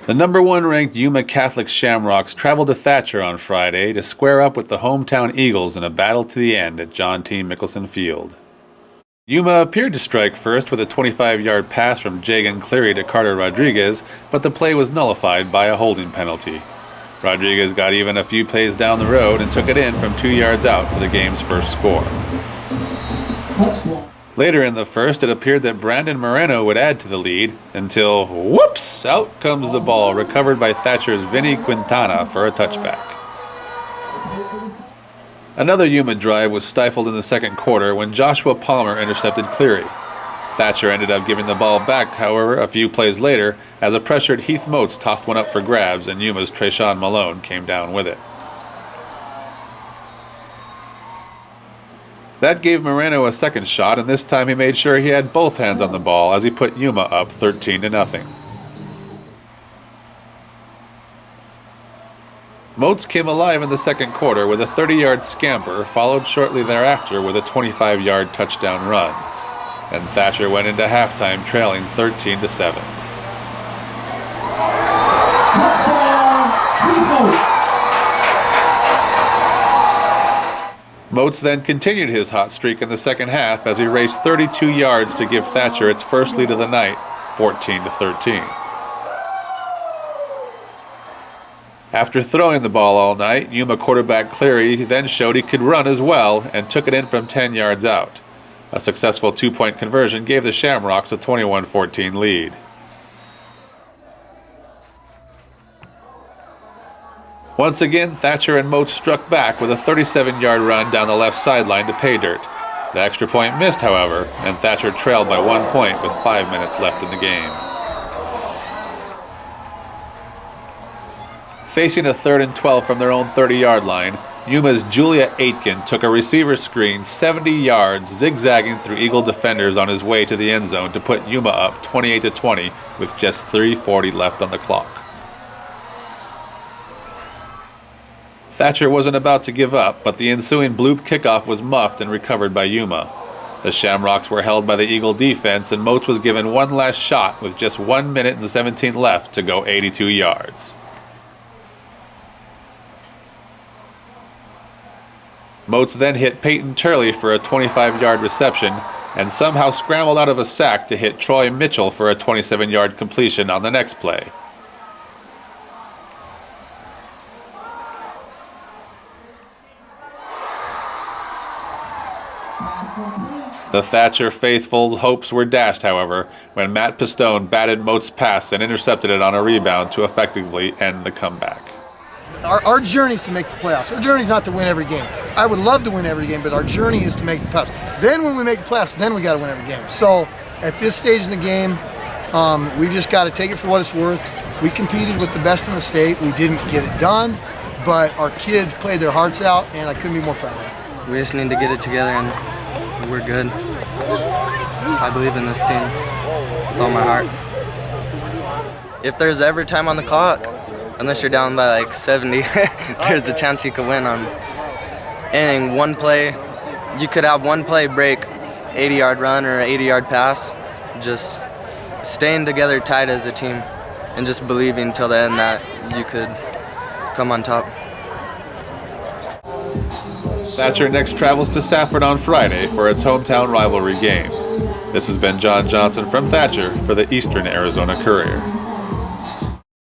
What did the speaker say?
The number 1 ranked Yuma Catholic Shamrocks traveled to Thatcher on Friday to square up with the hometown Eagles in a battle to the end at John T. Mickelson Field. Yuma appeared to strike first with a 25-yard pass from Jagan Cleary to Carter Rodriguez, but the play was nullified by a holding penalty. Rodriguez got even a few plays down the road and took it in from 2 yards out for the game's first score. Later in the first, it appeared that Brandon Moreno would add to the lead until, whoops, out comes the ball, recovered by Thatcher's Vinny Quintana for a touchback. Another Yuma drive was stifled in the second quarter when Joshua Palmer intercepted Cleary. Thatcher ended up giving the ball back, however, a few plays later, as a pressured Heath Moats tossed one up for grabs and Yuma's Trayshawn Malone came down with it. That gave Moreno a second shot, and this time he made sure he had both hands on the ball as he put Yuma up 13-0. Moats came alive in the second quarter with a 30-yard scamper, followed shortly thereafter with a 25-yard touchdown run. And Thatcher went into halftime trailing 13-7. Moats then continued his hot streak in the second half as he raced 32 yards to give Thatcher its first lead of the night, 14-13. After throwing the ball all night, Yuma quarterback Cleary then showed he could run as well and took it in from 10 yards out. A successful 2-point conversion gave the Shamrocks a 21-14 lead. Once again, Thatcher and Moats struck back with a 37-yard run down the left sideline to pay dirt. The extra point missed, however, and Thatcher trailed by 1 point with 5 minutes left in the game. Facing a 3rd and 12 from their own 30-yard line, Yuma's Julia Aitken took a receiver screen 70 yards, zigzagging through Eagle defenders on his way to the end zone to put Yuma up 28-20 with just 3:40 left on the clock. Thatcher wasn't about to give up, but the ensuing bloop kickoff was muffed and recovered by Yuma. The Shamrocks were held by the Eagle defense, and Moats was given one last shot with just 1 minute and 17 left to go 82 yards. Moats then hit Peyton Turley for a 25-yard reception and somehow scrambled out of a sack to hit Troy Mitchell for a 27-yard completion on the next play. The Thatcher faithful's hopes were dashed, however, when Matt Pistone batted Moats' pass and intercepted it on a rebound to effectively end the comeback. Our journey is to make the playoffs. Our journey is not to win every game. I would love to win every game, but our journey is to make the playoffs. Then when we make the playoffs, then we got to win every game. So at this stage in the game, we've just got to take it for what it's worth. We competed with the best in the state. We didn't get it done, but our kids played their hearts out, and I couldn't be more proud. We just need to get it together, and we're good. I believe in this team with all my heart. If there's ever time on the clock, unless you're down by like 70, there's a chance you could win on anything. One play, you could have one play break, 80-yard run or 80-yard pass. Just staying together tight as a team and just believing till the end that you could come on top. Thatcher next travels to Safford on Friday for its hometown rivalry game. This has been John Johnson from Thatcher for the Eastern Arizona Courier.